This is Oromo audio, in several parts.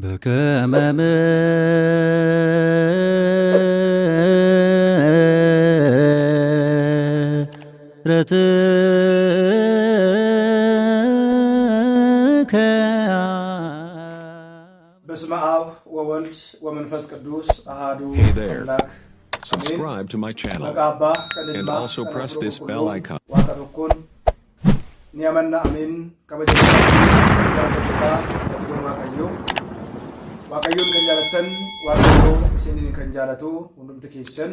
በከመ ምሕረትከ በስመ አብ ወወልድ ወመንፈስ ቅዱስ አሐዱ Hey there. አምላክ Subscribe to my channel መቃባ and also press this bell icon. ዋቀ tokkoon ni amanna አሜን ከበጀታ waaqayyoon kan jaalatan waaqayyoo isinin kan jaalatu hundumti keessan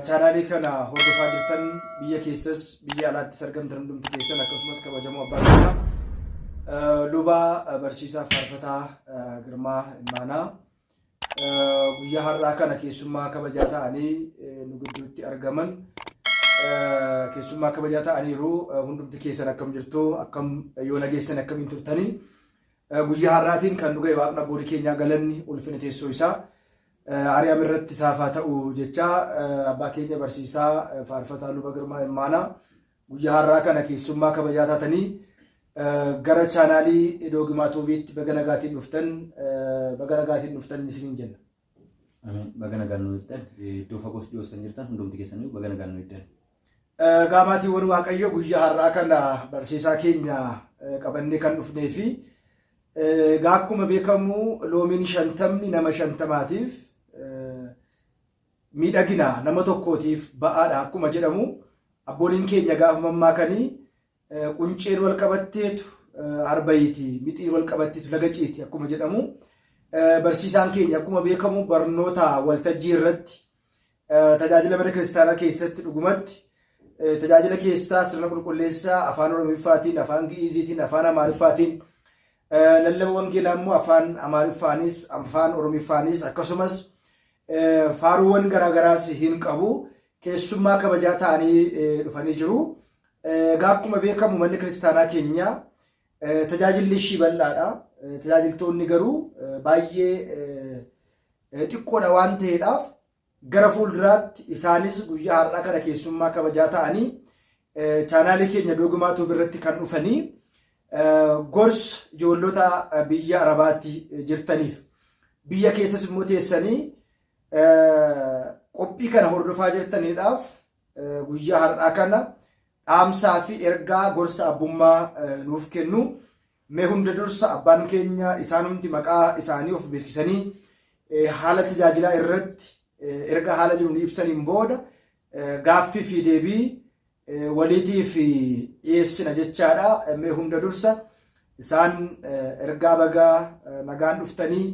chaanaalii kana hordofaa jirtan biyya keessas biyya alaattis argamtan hundumti keessan akkasumas kabajamoo abbaa keenya luba barsiisaa faarfataa Girmaa Imaanaa guyyaa har'aa kana keessummaa kabajaa ta'anii nu gidduutti argaman keessummaa kabajaa ta'aniiru hundumti keessan akkam jirtu akkam yoo nageessan akkamiin turtanii guyyaa har'aatiin kan dhugaa waaqna abbootii keenyaa galanni ulfina teessoo isaa ari'am irratti saafaa ta'u jecha abbaa keenya barsiisaa faarfataa luba Girmaa Imaanaa guyyaa har'aa kana keessummaa kabajaa taatanii gara chaanaalii Doogimaa Tuubiitti baga nagaatiin dhuftan isiniin jenna. Ameen. Baga nagaan nu dhuftan iddoo fagoos dhiyoos kan jirtan hundumti keessanii baga nagaan nu dhuftan. Gaamaatiiwwan waaqayyo guyyaa har'aa kana barsiisaa keenya qabannee kan dhufnee fi akkuma beekamu loomiin 50 nama 50tiif miidhagina nama tokkootiif ba'aadha akkuma jedhamu abbooliin keenya gaafa mammaakanii qunceen wal qabatteetu arbayiiti mixiin wal qabatteetu lagaciiti akkuma jedhamu barsiisaan keenya akkuma beekamu barnoota waltajjii irratti tajaajila mana kiristaanaa keessatti dhugumatti tajaajila keessaa sirna qulqulleessaa afaan Oromiffaatiin afaan Gi'iiziitiin afaan Amaariffaatiin lallaba wangeelaa immoo afaan Amaariffaanis afaan Oromiffaanis akkasumas faaruuwwan garaagaraas hin qabu keessummaa kabajaa ta'anii dhufanii jiru. Akkuma beekamu manni kiristaanaa keenya tajaajilli ishii bal'aadha. Tajaajiltoonni garuu baay'ee xiqqoodha waan ta'eedhaaf gara fuulduraatti isaanis guyyaa har'aa kana keessummaa kabajaa ta'anii chaanaalii keenya Doogimaa Tuubii irratti kan dhufanii gorsa ijoollota biyya Arabaatti jirtaniif biyya keessas immoo teessanii qophii kana hordofaa jirtaniidhaaf guyyaa har'aa kana dhaamsaa fi ergaa gorsa abbummaa nuuf kennu. Mee hunda dursa abbaan keenya isaanumti maqaa isaanii of beeksisanii haala tajaajilaa irratti erga haala jiru ibsaniin booda gaaffii fi deebii waliitiif dhiyeessina jechaadha. Mee hunda dursa isaan ergaa bagaa nagaan dhuftanii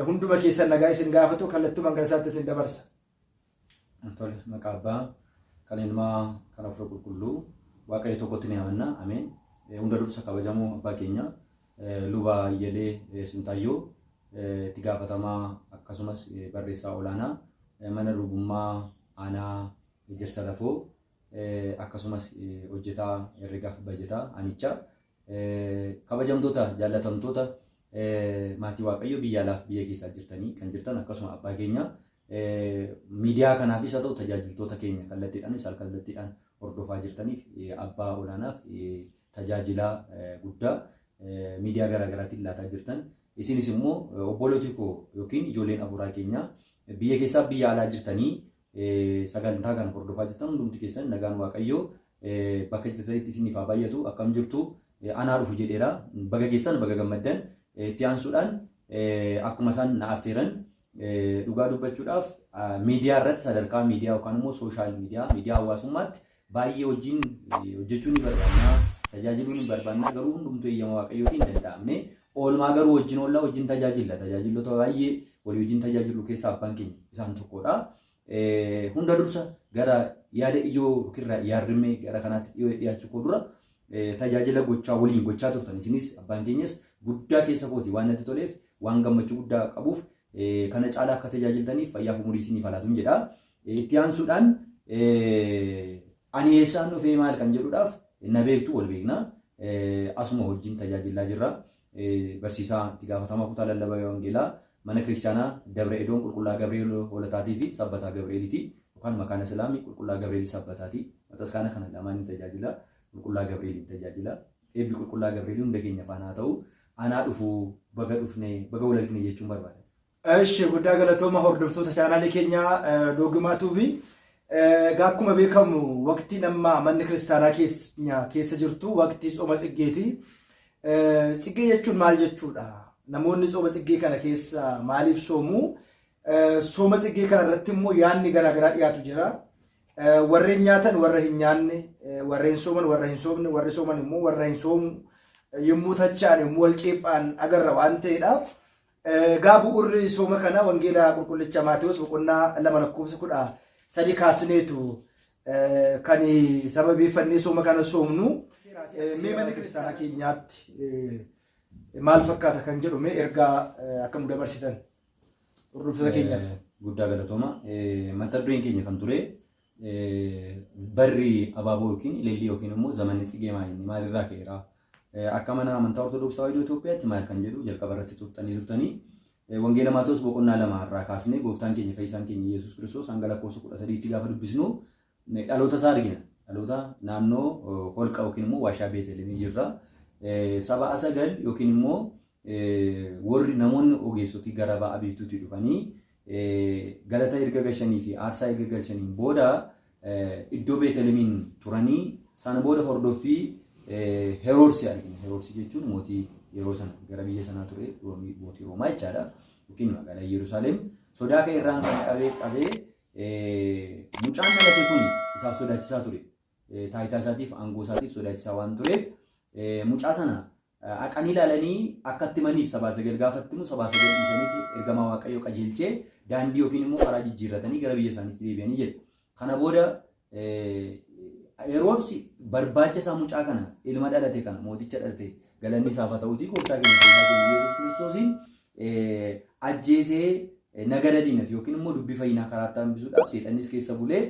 hunduma keessan nagaa isin gaafatu kallattumaan gara isaatti isin dabarsa. Tole maqaa abbaa kan ilmaa kan hafuura qulqulluu waaqayyo tokkotti ni amanna. Ameen. Hunda dursa kabajamoo abbaa keenya luba Iyyelee Sintaayyoo itti gaafatamaa akkasumas barreessaa olaanaa mana lubummaa aanaa Ejersa Lafoo akkasumas hojjetaa herregaa fi bajetaa anichaa kabajamtoota jaallatamtoota maatii waaqayyo biyya alaaf biyya keessaa jirtanii kan jirtan akkasuma abbaa keenya miidiyaa kanaafis haa ta'u tajaajiltoota keenya kallattiidhaanis al-kallattiidhaan hordofaa jirtaniif abbaa olaanaaf tajaajila guddaa miidiyaa garaagaraatiin laataa jirtan isinis immoo obbolooti koo yookiin ijoolleen hafuuraa keenya biyya keessaa biyya alaa jirtanii sagantaa kana hordofaa jirtan hundumti keessan nagaan waaqayyoo bakka jirtanitti isiniif haa baay'atu akkam jirtu anaa dhufu jedheera baga keessan baga gammaddan itti aansuudhaan akkuma isaan na affeeran dhugaa dubbachuudhaaf miidiyaa irratti sadarkaa miidiyaa yookaan immoo sooshaal miidiyaa hawaasummaatti baay'ee wajjin hojjechuu ni barbaanna. Tajaajiluu ni barbaanna garuu hundumtuu eeyyama waaqayyootiin danda'amne oolmaa garuu wajjin oollaa wajjin tajaajilla tajaajiltoota baay'ee walii wajjin tajaajilu keessaa abbaan keenya isaan tokkodha. Hunda dursa gara yaada ijoo yookiin yaadrimee gara kanaatti dhiyaachuu koo dura tajaajila gochaa waliin gochaa turtan isinis abbaan keenyas guddaa keessa kooti waan natti toleef waan gammachuu guddaa qabuuf kana caalaa akka tajaajiltaniif fayyaaf umurii isiniif halaatuun jedha. Itti aansuudhaan ani eessaan dhufee maal kan jedhuudhaaf na beektu wal beekna asuma wajjin tajaajilaa jirra. Barsiisaa itti gaafatamaa kutaa lallabaa wangeelaa mana kiristaanaa Dabra Edoon Qulqullaa Gabrieel Holataatii fi Sabbataa Gabrieliiti yookaan makaana Islaamii Qulqullaa Gabrieel Sabbataati. Mataskaana kana lamaan tajaajila Qulqullaa Gabrieliin tajaajila. Eebbi Qulqullaa Gabriel hunda keenya faana haa ta'u anaa dhufu baga dhufne baga wal argine jechuun barbaada. እሺ guddaa galatooma hordoftoota chaanaalii keenya Doogumaa Tuubii. Akkuma beekamu waqtiin amma manni kiristaanaa keessa jirtu waqtii Tsooma Tsiggeeti. Tsiggee jechuun maal jechuudha? Namoonni Tsooma Tsiggee kana keessa maaliif soomu? Tsooma Tsiggee kana irratti immoo yaadni garaagaraa dhiyaatu jira. Warreen nyaatan warra hin nyaanne, warreen sooman warra hin soomne, warri sooman immoo warra hin soomu yommuu tacha'an yommuu wal ceephaan agarra waan ta'eedhaaf bu'uurri sooma kana wangeela qulqullicha Maatewos boqonnaa 2:13 kaasneetu kan sababeeffannee sooma kana soomnu. Mee manni kiristaanaa keenyaatti maal fakkaata kan jedhu mee ergaa akkam dabarsitan hordoftoota keenyaaf. Guddaa galatooma. Mata dureen keenya kan ture barri abaaboo yookiin ilillii yookiin immoo zamanni tsigee maalirraa ka'eera. Akka mana amantaa Ortodoksii Tawaahidoo Itoophiyaatti maal kan jedhu jalqaba irratti turtanii wangeela Maatewos boqonnaa 2 irraa kaasnee gooftaan keenya fayyisaan keenya Yesuus Kiristoos hanga lakkoofsa 13tti gaafa dubbisnu dhaloota isaa argina. Dhaloota naannoo holqa yookiin immoo waashaa Beetlehem jirra. Saba Asagal yookiin immoo warri namoonni ogeessoti gara ba'a biiftuutti dhufanii galata erga galchanii fi aarsaa erga galchaniin booda iddoo Beetlehemiin turanii sana booda hordoffii Heroodsi argina. Heroodsi jechuun mootii yeroo sana gara biyya sanaa ture mootii Roomaa jechaadha. Yookiin magaalaa Yerusaalem sodaa ka'e irraan kan qabee mucaan dhalate kun isaaf sodaachisaa ture. Taayitaa isaatiif aangoo isaatiif sodaachisaa waan tureef mucaa sana haqanii ilaalanii akka itti maniif sabaa sagal gaafattimu sabaa sagal dhiisaniiti ergamaa Waaqayyoo qajeelchee daandii yookiin immoo karaa jijjiirratanii gara biyya isaaniitti deebi'anii jedhu. Kana booda Heroodsi barbaacha isaa mucaa kana ilma dhalate kana mooticha dhalate galanni isaaf haa ta'uutii gooftaa keenya Yesuus Kiristoosiin ajjeesee nagada diinati yookiin immoo dubbii fayyinaa karaa hambisuudhaaf seexannis keessa bulee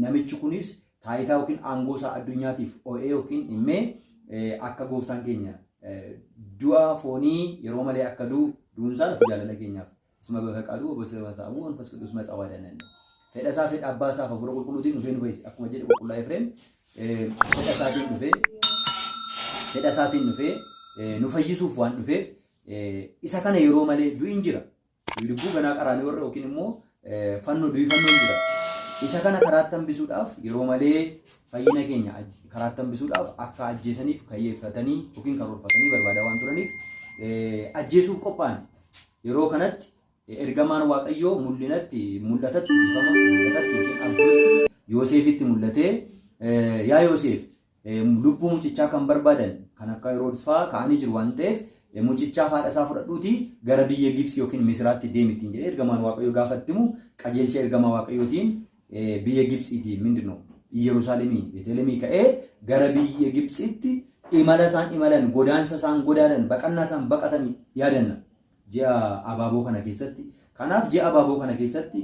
namichi kunis taayitaa yookiin aangoo isaa addunyaatiif OA yookiin himmee akka gooftaan keenya du'a foonii yeroo malee akka du'uunsaan jaalala keenyaaf isma bafaqaduu obboleessa ta'uu wanfas qidus matsawaa dannan. Fedha isaa fedha abbaa isaa hafuura qulqulluutiin dhufee nu fayyise akkuma jedhe qulqullaa Efreem fedha isaatiin dhufee nu fayyisuuf waan dhufeef isa kana yeroo malee du'iin jira. Lubbuu ganaa qaraanii warra yookiin immoo fannoon jira. Isa kana karaatti hambisuudhaaf yeroo malee fayyina keenya karaatti hambisuudhaaf akka ajjeesaniif kayyeeffatanii yookiin karoorfatanii barbaadaa waan turaniif ajjeesuuf qophaa'an. Yeroo kanatti ergamaan Waaqayyoo mul'atatti yookiin abjuutti Yoosefitti mul'atee yaa Yoosef lubbuu mucichaa kan barbaadan kan akka Heroodis fa'aa ka'anii jiru waan ta'eef mucichaa haadha isaa fudhadhuutii gara biyya Gibsi yookiin Misiraatti deemittiin jedhee ergamaan Waaqayyoo gaafattimu qajeelcha ergamaa Waaqayyootiin biyya Gibsiitii mindinoo Yerusaalemii Beetleemii ka'ee gara biyya Gibsiitti imala isaan imalan godaansa isaan godaanan baqannaa isaan baqatan yaadanna. Ji'a abaaboo kana keessatti kanaaf ji'a abaaboo kana keessatti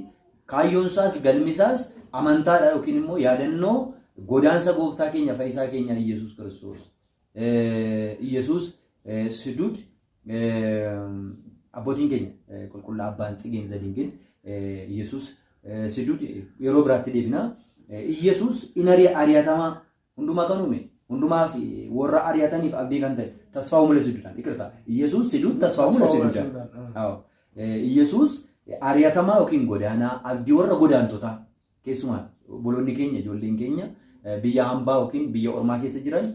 kaayyoon isaas galmi isaas amantaadha yookiin immoo yaadannoo godaansa gooftaa keenya fayyisaa keenya Yesuus Kiristoos. Yesuus Sidud abbootiin keenya qulqullaa abbaan tsigeen zadingin Yesuus Sidud yeroo biraatti deebina. Yesuus inni ari'atamaa hundumaa kan uume hundumaaf warra ari'ataniif abdii kan ta'e tasfaa umule Sidudaan iqirta. Yesuus Sidud tasfaa umule Sidudaan. Yesuus ari'atamaa yookiin godaanaa abdii warra godaantotaa keessumaa bolonni keenya ijoolleen keenya biyya hambaa yookiin biyya ormaa keessa jiran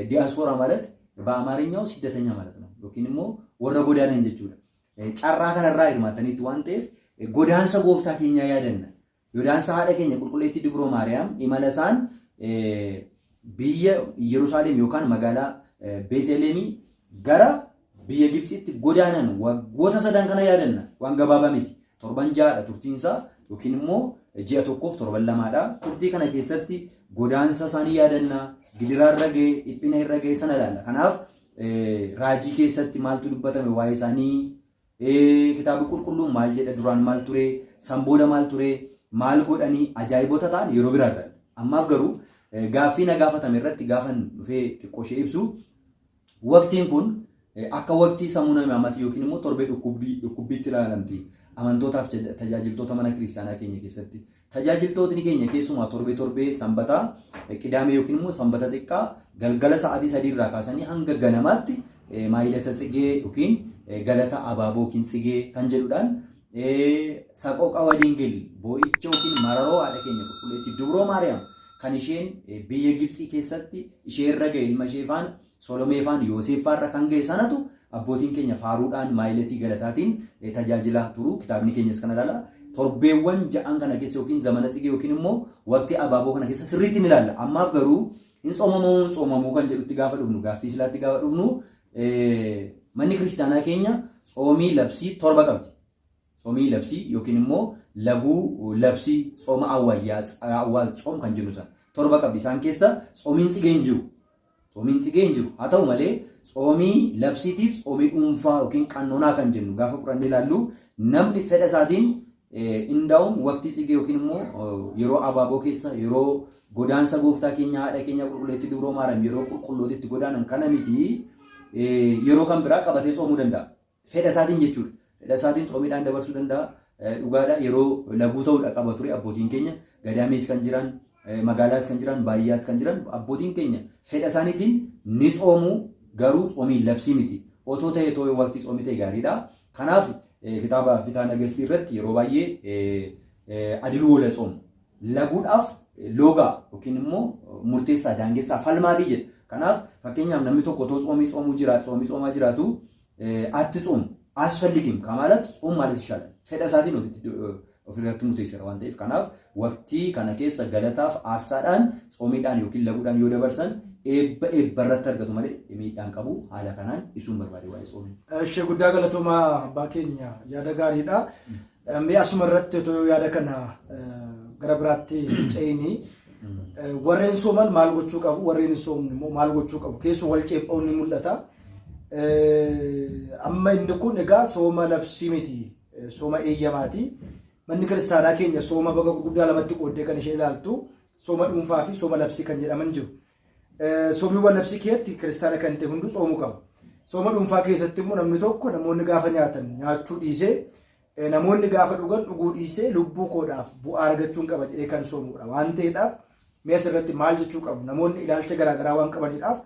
diiyaaspooraa ማለት በአማርኛው ስደተኛ ማለት ነው yookiin immoo warra godaanan jechuudha. Carraa kanarraa hirmaataniitti waan ta'eef godaansa gooftaa keenyaa yaadanna. Godaansa haadha keenya qulqulleettii Dibroo Maariyaam imala isaan biyya Yerusaalem yookaan magaalaa Beetleemii gara biyya Gibsiitti godaanan waggoota 3 kana yaadanna. Waan gabaabaa miti. 7 jaadha turtiinsaa yookiin immoo ji'a 1 fi 7 lamaadha. Turtii kana keessatti godaansa isaanii yaadanna. Gidiraa irra ga'e, dhiphina irra ga'e sana ilaalla. Kanaaf raajii keessatti maaltu dubbatame waa'ee isaanii kitaaba qulqulluun maal jedha duraan maal ture sanbooda maal ture maal godhanii ajaa'ibota ta'an yeroo biraa irra. Ammaaf garuu gaaffii na gaafatame irratti gaafan dhufee xiqqoo ishee ibsu waqtiin kun akka waqtii sammuu nama amati yookiin immoo torbee dhukkubbiitti ilaalamti. Amantootaaf tajaajiltoota mana kiristaanaa keenya keessatti tajaajiltootni keenya keessumaa torbee sanbataa qidaamee yookiin immoo sanbata xiqqaa galgala sa'aatii 3 irraa kaasanii hanga ganamaatti maayilata tsigee yookiin galata abaaboo yookiin tsigee kan jedhuudhaan saqooqa wadiingil boo'icha yookiin mararoo haadha keenya qulqulleetti dubroo maariyaam kan isheen biyya Gibxii keessatti ishee irra ga'e ilma ishee faana Solomee faana Yoosef faarra kan ga'e sanatu abbootiin keenya faaruudhaan maayilatii galataatiin tajaajilaa turu. Kitaabni keenyas kana ilaala. Torbeewwan ja'an kana keessa yookiin zamana tsigee yookiin immoo waqtii abaaboo kana keessa sirriitti ni ilaalla. Ammaaf garuu hin soomamuu kan jedhutti gaafa dhufnu gaaffii silaatti gaafa dhufnu manni kiristaanaa keenya tsoomii labsii torba qabdi. Tsoomii labsii yookiin immoo laguu labsii tsooma awwaal tsoom kan jennu sana torba qabdi. Isaan keessa tsoomiin tsigee hin jiru. Tsoomiin tsigee hin jiru. Haa ta'u malee tsoomii labsiitiif tsoomii dhuunfaa yookiin qannoonaa kan jennu gaafa fudhannee ilaallu namni fedha isaatiin indaa'uun waqtii tsigee yookiin immoo yeroo abaaboo keessa yeroo godaansa gooftaa keenya haadha keenya qulqulleetti dubroo maariyaam yeroo qulqullootitti godaanan kana miti yeroo kan biraa qabatee tsoomuu danda'a. Fedha isaatiin jechuudha. Fedha isaatiin tsoomiidhaan dabarsuu danda'a. Dhugaadha yeroo laguu ta'uudha qaba ture abbootiin keenya gadaamees kan jiran magaalaas kan jiran baay'aas kan jiran abbootiin keenya fedha isaaniitiin ni tsoomuu garuu tsoomii labsii miti. Otoo ta'e too waqtii tsoomii ta'e gaariidha. Kanaaf kitaaba Fitaa Nagastii irratti yeroo baay'ee adiluu wala tsoomu laguudhaaf loogaa yookiin immoo murteessaa daangessaa falmaatii jedha. Kanaaf fakkeenyaaf namni tokko otoo tsoomii tsoomaa jiraatu atti tsoomu asfalligim kamalat tsoom ማለት ይሻላል. Fedha isaatiin ofirratti murteesseera waan ta'eef kanaaf waqtii kana keessa galataaf aarsaadhaan tsoomiidhaan yookiin laguudhaan yoo dabarsan eebba irratti argatu malee miidhaan qabu haala kanaan ibsuun barbaade waa'ee tsoomii. Ishee guddaa galatoomaa abbaa keenya yaada gaariidha. Mee asuma irratti otoo yaada kana gara biraatti ce'inii warreen sooman maal gochuu qabu warreen hin soomne immoo maal gochuu qabu keessumaa wal ceephaa'uun ni mul'ata. Amma inni kun egaa sooma labsii miti sooma eeyyamaati. Manni kiristaanaa keenya sooma baga guddaa lamatti qooddee kan ishee ilaaltu sooma dhuunfaa fi sooma labsii kan jedhaman jiru. Soomiiwwan labsii keessatti kiristaana kan ta'e hunduu soomuu qabu. Sooma dhuunfaa keessatti immoo namni tokko namoonni gaafa nyaatan nyaachuu dhiisee namoonni gaafa dhugan dhuguu dhiisee lubbuu koodhaaf bu'aa argachuun qaba jedhee kan soomudha. Waan ta'eedhaaf mee asirratti maal jechuu qabu namoonni ilaalcha garaagaraa waan qabaniidhaaf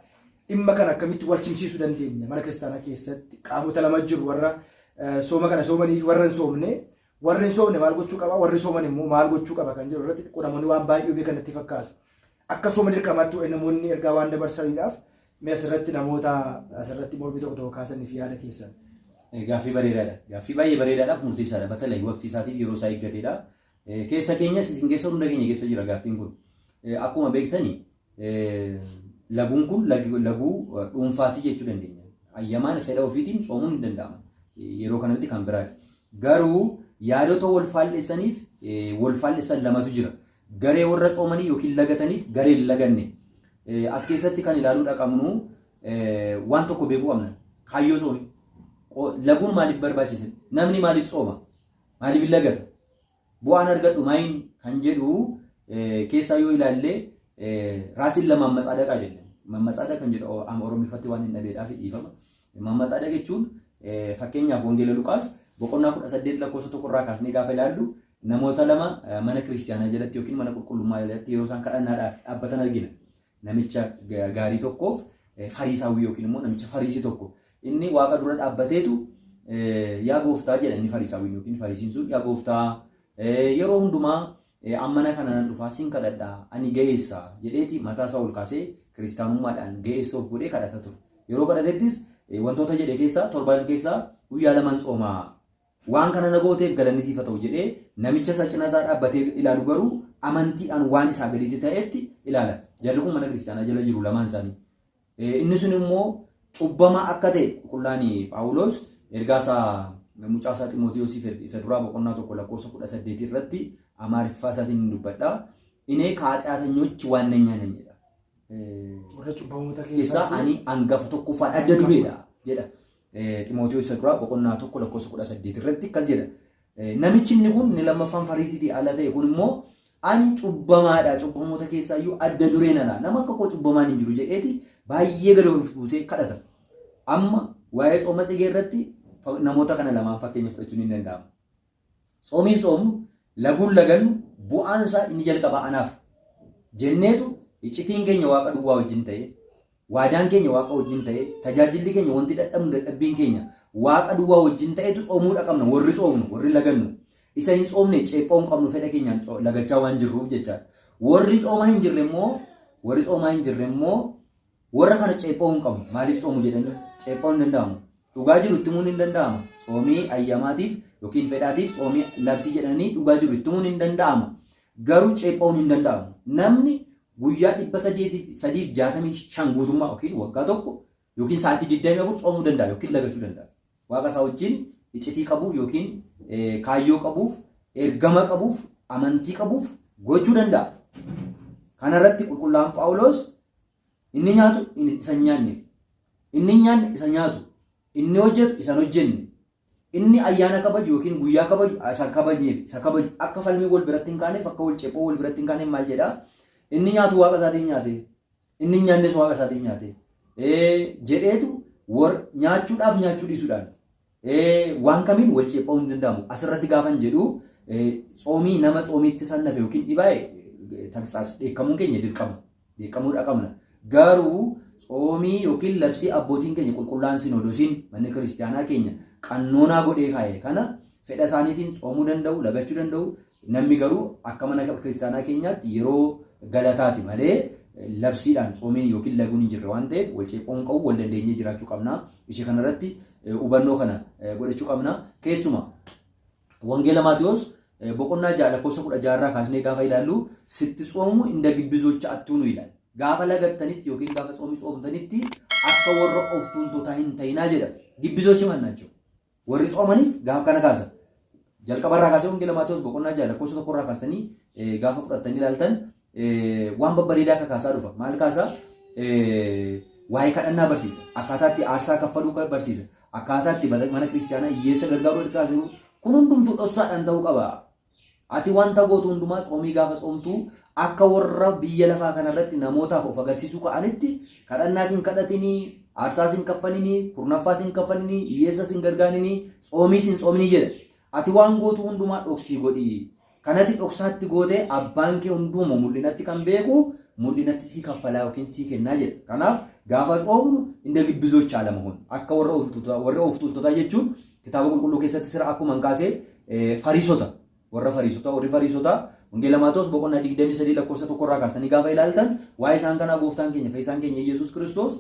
dhimma kana akkamitti wal simsiisuu dandeenya mana kiristaanaa keessatti qaamota lama jiru warra sooma kana soomanii warra hin soomne warri hin soomne maal gochuu qaba warri sooman immoo maal gochuu qaba kan jedhu irratti namoonni waan baay'ee beekan natti fakkaatu. Akka sooma dirqamaatti namoonni ergaa waan dabarsaniidhaaf mee asirratti namoota asirratti mormii tokko tokko kaasanii fi yaada keessan. Gaaffii bareedaadha. Gaaffii baay'ee bareedaadhaaf murteessaadha. Batalii waqtii isaatiif yeroo isaa eeggateedha. Keessa keenyas isin keessa hunda keenya keessa jira gaaffiin kun. Akkuma beektanii laguun kun laguu dhuunfaatii jechuu dandeenya. Ayyamaan fedha ofiitiin soomuun hin danda'amu. Yeroo kanatti kan biraadha. Garuu yaadota wal faallessan lamatu jira. Garee warra tsoomanii yookiin lagataniif garee hin laganne. As keessatti kan ilaaluu qabnu waan tokko beekuu qabna. Kaayyoo soomii. Laguun maaliif barbaachise? Namni maaliif tsooma? Maaliif lagata? Bu'aan argadhu maayin kan jedhu keessaa yoo ilaalle raasiin lama mammatsaadaqaa jenna. Mammatsaadaq kan jedhu Oromiffatti waan hin dhabeedhaaf dhiifama. Mammatsaadaq jechuun fakkeenyaaf Wangeela Luqaas boqonnaa 18 lakkoofsa tokkorraa kaasnee gaafa ilaallu namoota lama mana kiristaanaa jalatti yookiin mana qulqullummaa jalatti yeroo isaan kadhannaadhaaf dhaabbatan argina. Namicha gaarii tokkoof fariisaawwii yookiin immoo namicha fariisii tokko. Inni waaqa dura dhaabbateetu yaa gooftaa jedha inni fariisaawwiin yookiin fariisiin sun yaa gooftaa yeroo hundumaa ammana kana dhufaa siin kadhadhaa ani ga'eessa jedheeti mataa isaa ol kaasee kiristaanummaadhaan ga'eessa of godhee kadhata ture. Yeroo kadhatettis wantoota jedhe keessaa torban keessaa guyyaa lamaan tsoomaa waan kana na gooteef galanni siif haa ta'u jedhee namicha isa cina isaa dhaabbatee ilaalu garuu amantiidhaan waan isaa gaditti ta'etti ilaala. Jarri kun mana kiristaanaa jala jiru lamaan isaanii. Inni sun immoo cubbamaa akka ta'e qulqullaanii Phaawulos ergaasaa mucaasaa Ximootiyoosiif isa duraa boqonnaa tokko lakkoofsa 18 irratti Amaariffaa isaatiin hin dubbadhaa. Inni kaaxaatanyochi waan nan nyaannan jedha. Warra cubbamoota keessaa ani hangafa tokkoffaan adda dureedha jedha. Ximootiyoos isa duraa boqonnaa tokko lakkoofsa 18 irratti akkas jedha. Namichi inni kun ni lammaffaan fariisitii ala ta'e kun immoo ani cubbamaadha cubbamoota keessaa iyyuu adda dureen ala nama akka koo cubbamaan hin jiru jedheeti baay'ee gad of buusee kadhata. Amma waa'ee tsooma tsigee irratti namoota kana lamaan fakkeenya fudhachuun hin danda'amu. Tsoomiin soomnu laguun lagannu bu'aan isaa inni jalqabaa anaaf jenneetu iccitiin keenya waaqa duwwaa wajjin ta'e waadaan keenya waaqa wajjin ta'e tajaajilli keenya wanti dadhabbiin keenya waaqa duwwaa wajjin ta'etu xoomuudha qabna warri xoomnu warri lagannu isa hin xoomne ceephoo hin qabnu fedha keenyaan lagachaa waan jirruuf jecha warri xoomaa hin jirre immoo warra kana ceephoo hin qabnu maaliif xoomu jedhanii ceephoo hin danda'amu dhugaa jiru itti muun hin danda'ama xoomii ayyamaatiif yookiin fedhaatiif xoomii labsii jedhanii dhugaa jiru itti muun hin danda'ama garuu ceephoon hin danda'amu namni guyyaa 365 guutummaa yookiin waggaa tokko yookiin sa'aatii 24 xoomuu danda'a yookiin lagachuu danda'a waaqa isaa wajjin iccitii qabuuf yookiin kaayyoo qabuuf ergama qabuuf amantii qabuuf gochuu danda'a. Kanarratti qulqullaa'aan Phaawulos inni nyaatu isa nyaanne inni nyaanne isa nyaatu inni hojjetu isa hojjenne inni ayyaana kabaju yookiin guyyaa kabaju isa kabaju akka falmii wal biratti hin kaaneef akka wal ceephoo wal biratti hin kaaneef maal jedhaa inni nyaatu waaqa isaatiin nyaate inni nyaannes waaqa isaatiin nyaate jedheetu nyaachuudhaaf nyaachuu dhiisuudhaan waan kamiin wal ceephoo hin danda'amu asirratti gaafan jedhu xoomii nama xoomiitti sannafe yookiin dhibaa'e taksaas dheekkamuun keenya dirqamuudha qabna garuu xoomii yookiin labsii abbootiin keenya qulqullaa'an sinoodosiin manni kiristaanaa keenya qannoonaa godhee kaa'e kana fedha isaaniitiin xoomuu danda'u lagachuu danda'u namni garuu akka mana kiristaanaa keenyaatti yeroo galataati malee labsiidhaan xoomiin yookiin laguun hin jirre waan ta'eef wal ceephoon qabu wal dandeenyee jiraachuu qabna ishee kanarratti hubannoo kana godhachuu qabna keessuma wangeela Maatiyos boqonnaa 6:16 kaasnee gaafa ilaallu sitti xoomu inda gibbizocha attuu nu ilaala gaafa lagattanitti yookiin gaafa xoomii xoomtanitti akka warra of tuultotaa hin ta'inaa jedha gibbizochi mannaachuu warri xoomaniif gaafa kana kaasa jalqabarraa kaasee wangeela Maatiyos boqonnaa 6:1 kaastanii gaafa fudhattanii ilaaltan waan babbareedaa akka kaasaa dhufa maal kaasaa waa'ee kadhannaa barsiisa akkaataatti aarsaa kaffaluu barsiisa akkaataatti mana kiristaanaa hiyyeessa gargaaruu ergaasiru kun hundumtuu dhossaadhaan ta'uu qaba ati wanta gootu hundumaa xoomii gaafa xoomtu akka warra biyya lafaa kanarratti namootaaf of agarsiisuu ka'anitti kadhannaas hin kadhatinii aarsaas hin kaffalinii kurnaffaas hin kaffalinii hiyyeessas hin gargaarinii xoomiis hin xoominii jedha ati waan gootu hundumaa dhoksii godhi kanatti dhoksaatti gootee abbaan kee hunduma mul'inatti kan beeku mul'inatti sii kaffalaa yookiin sii kennaa jedha kanaaf gaafa xoomnu inda gibbizocha lama hun akka warra of tuultotaa jechuun kitaaba qulqulluu keessatti sira akkuma hin kaasee fariisota warri fariisota wangeela Maatiyos boqonnaa 23:1 kaasanii gaafa ilaaltan waa'ee isaan kanaa gooftaan keenya fayyisaan keenya Yesuus Kiristoos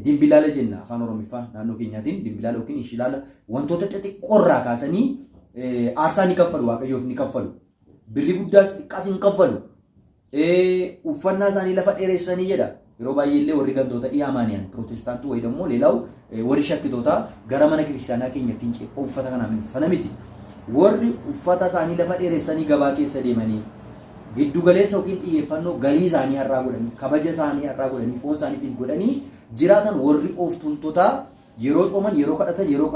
dimbilaala jenna afaan Oromiffaa naannoo keenyaatiin dimbilaala yookiin ishilaala wantoota xixiqqoorraa kaasanii aarsaa ni kaffalu waaqayyoof ni kaffalu birrii guddaas xiqqaas hin kaffalu uffannaa isaanii lafa dheeressanii jedha yeroo baay'ee illee warri gantoota dhiyaamaaniyaan pirootestaantuu wayi dammoo leelaaw warri shakkitoota gara mana kiristaanaa keenyatti hin ceephoo uffata kanaa sana miti warri uffata isaanii lafa dheeressanii gabaa keessa deemanii giddu galeessa yookiin xiyyeeffannoo galii isaanii har'aa godhanii kabaja isaanii har'aa godhanii foon isaaniitiin godhanii jiraatan warri of tuultotaa yeroo xooman yeroo kadhatan yeroo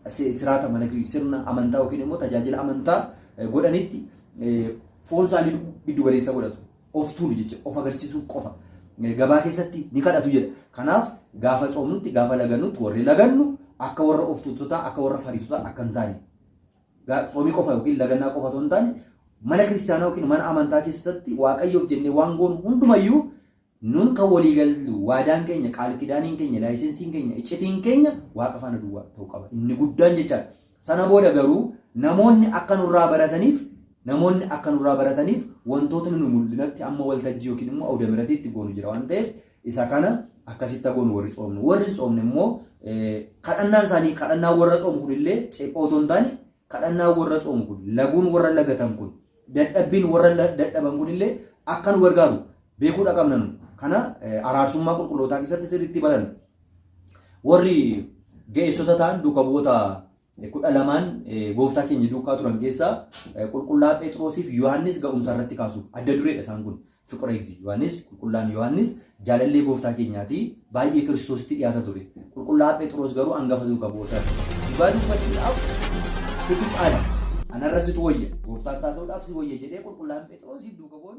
siraata mana sirna amantaa yookiin immoo tajaajila amantaa godhanitti foon isaanii giddu galeessa godhatu of tuulu jechuudha of agarsiisuu qofa gabaa keessatti ni kadhatu jedha kanaaf gaafa xoomnutti gaafa lagannutti warri lagannu akka warra of tuultotaa akka warra fariisotaa akka hin taane xoomii qofa yookiin lagannaa qofa otoo hin taane mana kiristaanaa yookiin mana amantaa keessatti waaqayyoof jennee waan goonu hundumayyuu nun kan walii gallu waadaan keenya qaal kidaaniin keenya laayisensiin keenya iccitiin keenya waaqa faana duwwaa ta'uu qaba inni guddaan jechaadha sana booda garuu namoonni akka nurraa barataniif wantoota nu mul'inatti amma waltajjii yookiin immoo awdamiratiitti goonu jira waan ta'eef isa kana akkasitti goonu warri xoomne immoo kadhannaan isaanii kadhannaa warra xoomu kunillee ceephoo otoo hin taane kadhannaa warra xoomu kun laguun warra lagatan kun dadhabbiin warra dadhaban kunillee akka nu gargaaru beekuudha qabna nu kana araarsummaa qulqullootaa keessatti sirriitti baranna warri ga'eessota ta'an duuka bu'oota 12 gooftaa keenya duukaa turan keessaa qulqullaa Phexrosiif Yohaannis ga'umsa irratti kaasu adda dureedha isaan kun fiqra eegzi qulqullaan Yohaannis jaalallee gooftaa keenyaati baay'ee kiristoositti dhiyaata ture qulqullaa Phexros garuu hangafa duuka bu'oota dubbachuudhaaf situ caala anarra situ wayya gooftaa taasisuudhaaf si wayya jedhee qulqullaan Phexrosiif duuka bu'oon